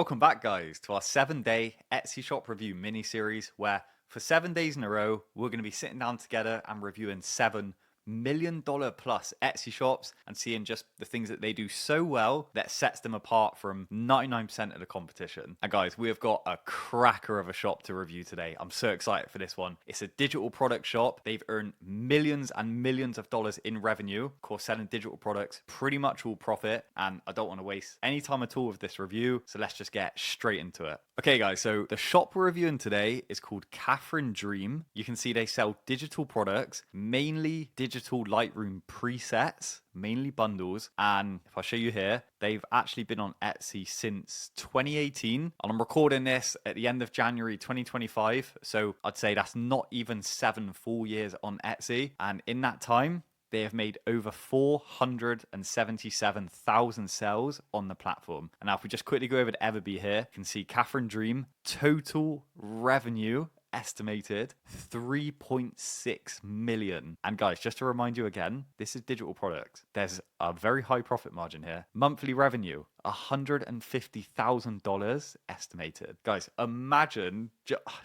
Welcome back, guys, to our 7-day Etsy shop review mini series where for 7 days in a row, we're going to be sitting down together and reviewing $7 million plus Etsy shops and seeing just the things that they do so well that sets them apart from 99% of the competition. And guys, we have got a cracker of a shop to review today. I'm so excited for this one. It's a digital product shop. They've earned millions and millions of dollars in revenue. Of course, selling digital products, pretty much all profit. And I don't want to waste any time at all with this review. So let's just get straight into it. Okay, guys, so the shop we're reviewing today is called Catherine Dream. You can see they sell digital products, mainly digital Lightroom presets, mainly bundles. And if I show you here, they've actually been on Etsy since 2018. And I'm recording this at the end of January 2025. So I'd say that's not even 7 full years on Etsy. And in that time, they have made over 477,000 sales on the platform. And now if we just quickly go over to Everbee here, you can see Catherine Dream, total revenue estimated 3.6 million. And guys, just to remind you again, this is digital products. There's a very high profit margin here. Monthly revenue, $150,000 estimated. Guys, imagine,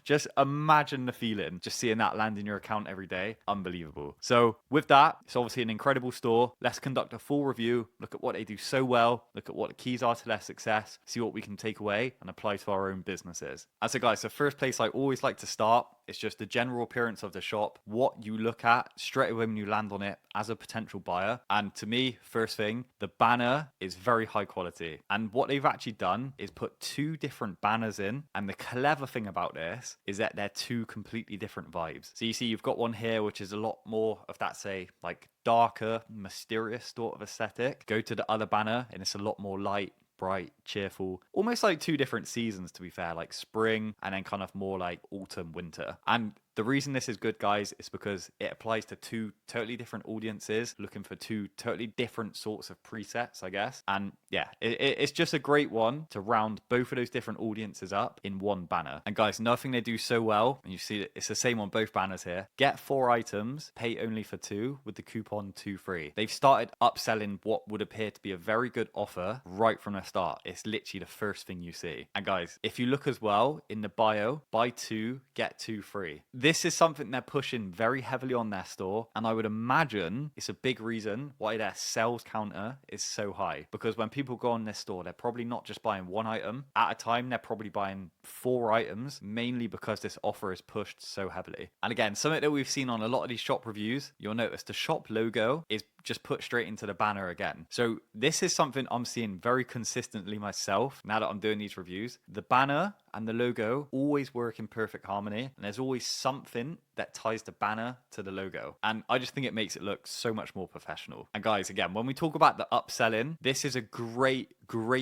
just imagine the feeling, just seeing that land in your account every day. Unbelievable. So with that, it's obviously an incredible store. Let's conduct a full review, look at what they do so well, look at what the keys are to their success, see what we can take away and apply to our own businesses. And so guys, the first place I always like to start is just the general appearance of the shop, what you look at straight away when you land on it as a potential buyer. And to me, first thing, the banner is very high quality. And what they've actually done is put 2 different banners in. And the clever thing about this is that they're 2 completely different vibes. So you see, you've got one here, which is a lot more of that, say, like darker, mysterious sort of aesthetic. Go to the other banner and it's a lot more light, bright, cheerful, almost like 2 different seasons, to be fair, like spring and then kind of more like autumn, winter. And the reason this is good, guys, is because it applies to 2 totally different audiences looking for 2 totally different sorts of presets, I guess. And yeah, it's just a great one to round both of those different audiences up in one banner. And guys, another thing they do so well, and you see that it's the same on both banners here, get 4 items, pay only for 2 with the coupon 2 free. They've started upselling what would appear to be a very good offer right from the start. It's literally the first thing you see. And guys, if you look as well in the bio, buy 2, get 2 free. This is something they're pushing very heavily on their store, and I would imagine it's a big reason why their sales counter is so high. Because when people go on this store, they're probably not just buying 1 item at a time, they're probably buying 4 items, mainly because this offer is pushed so heavily. And again, something that we've seen on a lot of these shop reviews, you'll notice the shop logo is just put straight into the banner again. So this is something I'm seeing very consistently myself now that I'm doing these reviews. The banner and the logo always work in perfect harmony, and there's always something that ties the banner to the logo. And I just think it makes it look so much more professional. And guys, again, when we talk about the upselling, this is a great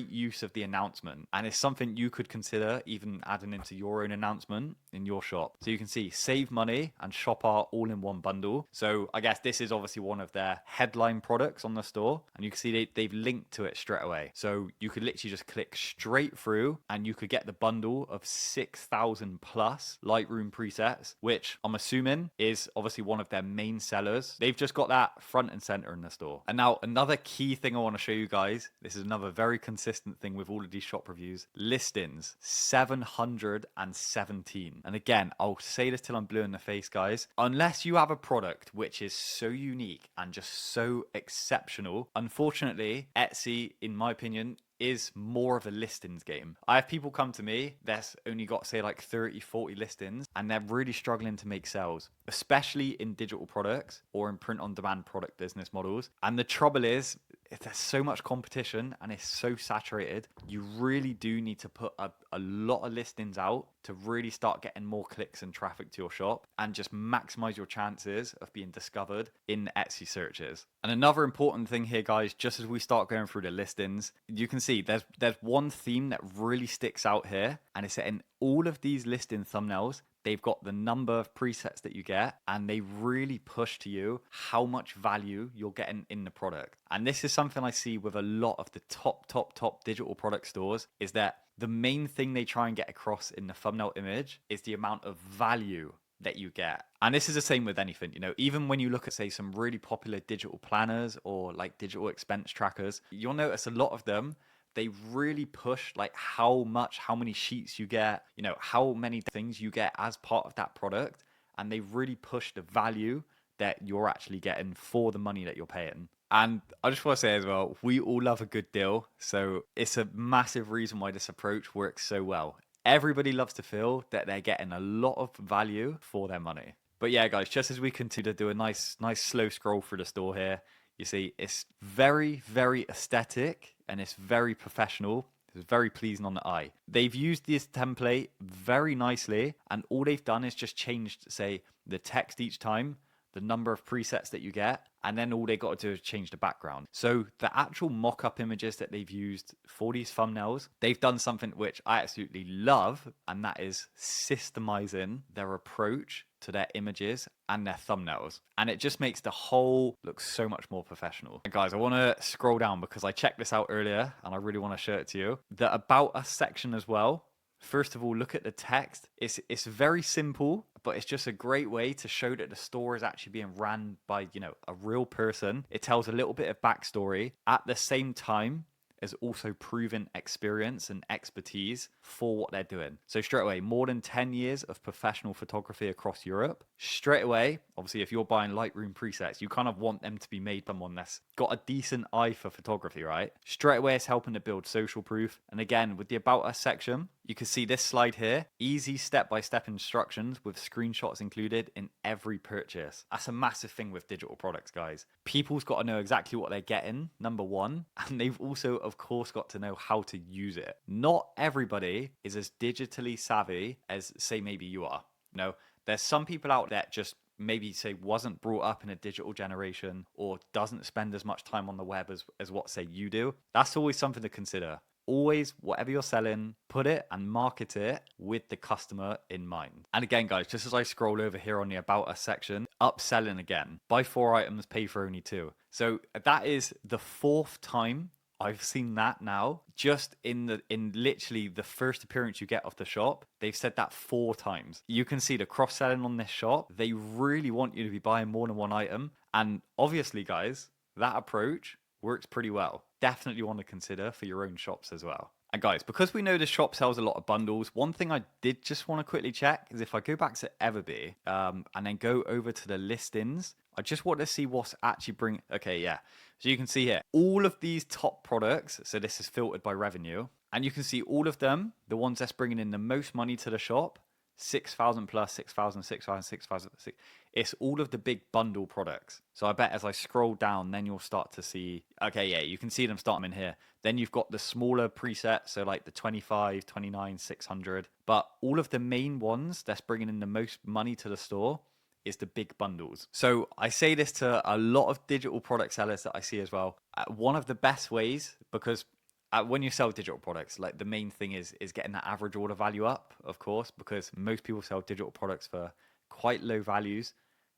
use of the announcement. And it's something you could consider even adding into your own announcement in your shop. So you can see save money and shop art all in one bundle. So I guess this is obviously one of their headline products on the store. And you can see they've linked to it straight away. So you could literally just click straight through and you could get the bundle of 6,000 plus Lightroom presets, which I'm assuming is obviously one of their main sellers. They've just got that front and center in the store. And now another key thing I want to show you guys, this is another very consistent thing with all of these shop reviews, listings, 717. And again, I'll say this till I'm blue in the face, guys, unless you have a product which is so unique and just so exceptional, unfortunately, Etsy, in my opinion, is more of a listings game. I have people come to me that's only got, say, like 30, 40 listings, and they're really struggling to make sales, especially in digital products or in print on demand product business models. And the trouble is, there's so much competition and it's so saturated, you really do need to put a lot of listings out to really start getting more clicks and traffic to your shop and just maximize your chances of being discovered in Etsy searches. And another important thing here, guys, just as we start going through the listings, you can see there's one theme that really sticks out here, and it's that in all of these listing thumbnails, they've got the number of presets that you get, and they really push to you how much value you're getting in the product. And this is something I see with a lot of the top digital product stores, is that the main thing they try and get across in the thumbnail image is the amount of value that you get. And this is the same with anything, you know, even when you look at, say, some really popular digital planners or like digital expense trackers, you'll notice a lot of them, they really push like how many sheets you get, how many things you get as part of that product. And they really push the value that you're actually getting for the money that you're paying. And I just want to say as well, we all love a good deal. So it's a massive reason why this approach works so well. Everybody loves to feel that they're getting a lot of value for their money. But yeah, guys, just as we continue to do a nice slow scroll through the store here, you see it's very, very aesthetic and it's very professional. It's very pleasing on the eye. They've used this template very nicely, and all they've done is just changed, say, the text each time, the number of presets that you get, and then all they got to do is change the background. So the actual mock-up images that they've used for these thumbnails, they've done something which I absolutely love, and that is systemizing their approach to their images and their thumbnails. And it just makes the whole look so much more professional. And guys, I want to scroll down because I checked this out earlier and I really want to show it to you. The About Us section as well. First of all, look at the text. It's very simple, but it's just a great way to show that the store is actually being ran by, a real person. It tells a little bit of backstory at the same time as also proven experience and expertise for what they're doing. So straight away, more than 10 years of professional photography across Europe. Straight away, obviously, if you're buying Lightroom presets, you kind of want them to be made by someone that's got a decent eye for photography, right? Straight away, it's helping to build social proof. And again, with the About Us section, you can see this slide here, easy step-by-step instructions with screenshots included in every purchase. That's a massive thing with digital products, guys. People's got to know exactly what they're getting, number one, and they've also, of course, got to know how to use it. Not everybody is as digitally savvy as, say, maybe you are. There's some people out there that just maybe, say, wasn't brought up in a digital generation or doesn't spend as much time on the web as what, say, you do. That's always something to consider. Always, whatever you're selling, put it and market it with the customer in mind. And again, guys, just as I scroll over here on the About Us section, upselling again. Buy 4 items, pay for only 2. So that is the 4th time I've seen that now. Just in literally the first appearance you get of the shop, they've said that 4 times. You can see the cross-selling on this shop. They really want you to be buying more than 1 item. And obviously, guys, that approach works pretty well. Definitely want to consider for your own shops as well. And guys, because we know the shop sells a lot of bundles, one thing I did just want to quickly check is if I go back to Everbee and then go over to the listings, I just want to see what's actually bringing. Okay, yeah. So you can see here, all of these top products. So this is filtered by revenue. And you can see all of them, the ones that's bringing in the most money to the shop, 6,000 plus, 6,000, 6,000, 6,000. It's all of the big bundle products. So I bet as I scroll down, then you'll start to see, okay, yeah, you can see them starting in here. Then you've got the smaller presets, so like the 25, 29, 600. But all of the main ones that's bringing in the most money to the store is the big bundles. So I say this to a lot of digital product sellers that I see as well. One of the best ways, because when you sell digital products, like the main thing is getting that average order value up, of course, because most people sell digital products for quite low values.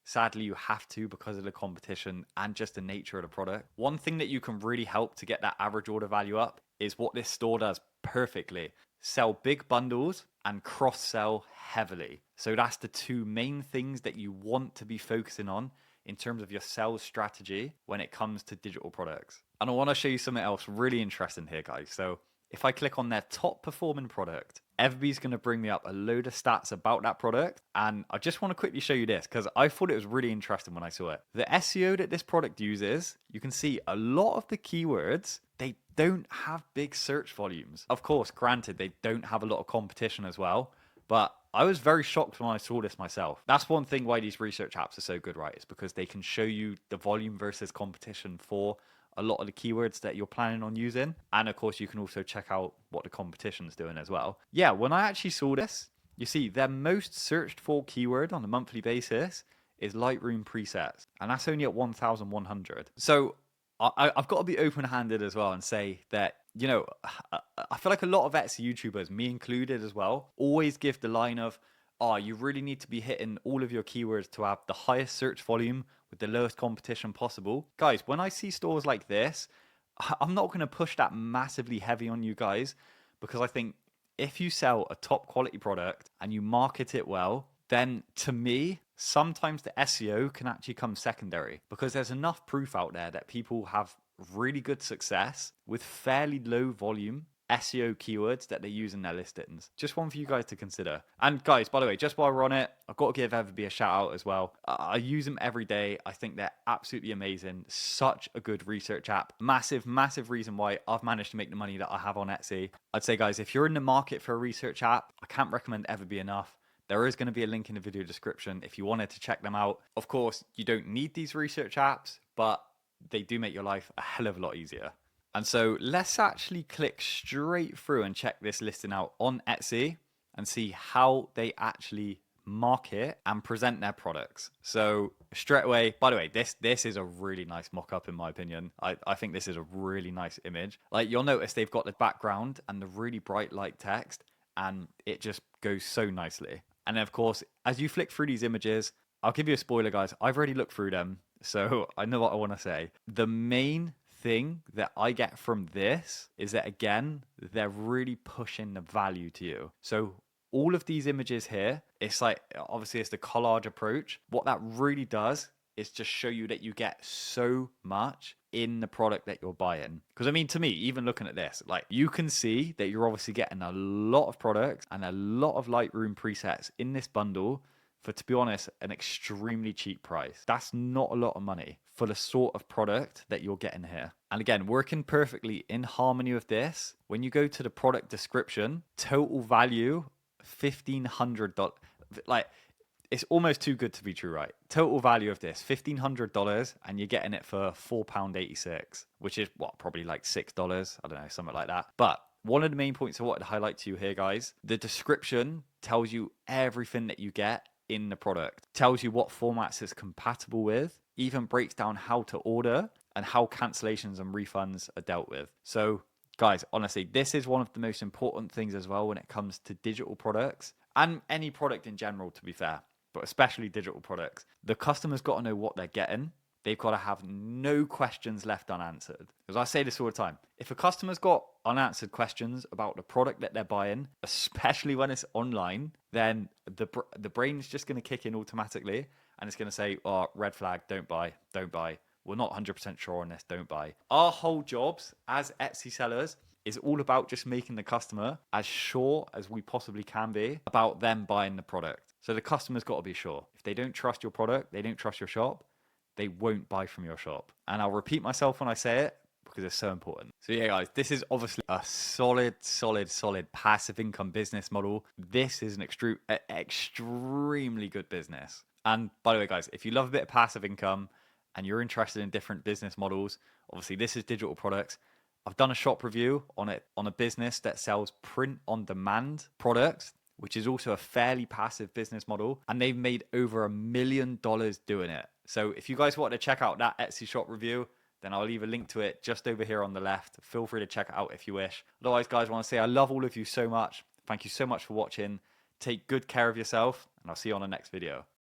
Sadly, you have to because of the competition and just the nature of the product. One thing that you can really help to get that average order value up is what this store does perfectly. Sell big bundles and cross-sell heavily. So that's the 2 main things that you want to be focusing on in terms of your sales strategy when it comes to digital products. And I want to show you something else really interesting here, guys. So if I click on their top performing product, Everbee's going to bring me up a load of stats about that product. And I just want to quickly show you this because I thought it was really interesting when I saw it. The SEO that this product uses, you can see a lot of the keywords, they don't have big search volumes. Of course, granted, they don't have a lot of competition as well. But I was very shocked when I saw this myself. That's one thing why these research apps are so good, right? Is because they can show you the volume versus competition for a lot of the keywords that you're planning on using. And of course, you can also check out what the competition's doing as well. Yeah, when I actually saw this, you see their most searched for keyword on a monthly basis is Lightroom presets. And that's only at 1,100. So I've got to be open-handed as well and say that, I feel like a lot of Etsy YouTubers, me included as well, always give the line of, you really need to be hitting all of your keywords to have the highest search volume with the lowest competition possible. Guys, when I see stores like this, I'm not going to push that massively heavy on you guys because I think if you sell a top quality product and you market it well, then to me, sometimes the SEO can actually come secondary because there's enough proof out there that people have really good success with fairly low volume SEO keywords that they use in their listings. Just one for you guys to consider. And guys, by the way, just while we're on it, I've got to give Everbee a shout out as well. I use them every day. I think they're absolutely amazing. Such a good research app. Massive, massive reason why I've managed to make the money that I have on Etsy. I'd say, guys, if you're in the market for a research app, I can't recommend Everbee enough. There is going to be a link in the video description if you wanted to check them out. Of course, you don't need these research apps, but they do make your life a hell of a lot easier. And so let's actually click straight through and check this listing out on Etsy and see how they actually market and present their products. So straight away, by the way, this is a really nice mock-up in my opinion. I think this is a really nice image. Like you'll notice they've got the background and the really bright light text, and it just goes so nicely. And then of course, as you flick through these images, I'll give you a spoiler, guys. I've already looked through them, so I know what I want to say. The main thing that I get from this is that, again, they're really pushing the value to you. So all of these images here, it's like, obviously it's the collage approach. What that really does is just show you that you get so much in the product that you're buying. Because I mean, to me, even looking at this, like you can see that you're obviously getting a lot of products and a lot of Lightroom presets in this bundle for, to be honest, an extremely cheap price. That's not a lot of money for the sort of product that you're getting here. And again, working perfectly in harmony with this, when you go to the product description, total value, $1,500. Like, it's almost too good to be true, right? Total value of this, $1,500, and you're getting it for £4.86, which is what, probably like $6, I don't know, something like that. But one of the main points I wanted to highlight to you here, guys, the description tells you everything that you get in the product, tells you what formats it's compatible with, even breaks down how to order and how cancellations and refunds are dealt with. So guys, honestly, this is one of the most important things as well when it comes to digital products and any product in general, to be fair, but especially digital products. The customer's got to know what they're getting. They've got to have no questions left unanswered. Because I say this all the time. If a customer's got unanswered questions about the product that they're buying, especially when it's online, then the brain's just going to kick in automatically and it's going to say, oh, red flag, don't buy, don't buy. We're not 100% sure on this, don't buy. Our whole jobs as Etsy sellers is all about just making the customer as sure as we possibly can be about them buying the product. So the customer's got to be sure. If they don't trust your product, they don't trust your shop, they won't buy from your shop. And I'll repeat myself when I say it because it's so important. So yeah, guys, this is obviously a solid passive income business model. This is an extremely good business. And by the way, guys, if you love a bit of passive income and you're interested in different business models, obviously this is digital products. I've done a shop review on it, on a business that sells print on demand products, which is also a fairly passive business model. And they've made over $1 million doing it. So if you guys want to check out that Etsy shop review, then I'll leave a link to it just over here on the left. Feel free to check it out if you wish. Otherwise, guys, I want to say I love all of you so much. Thank you so much for watching. Take good care of yourself, and I'll see you on the next video.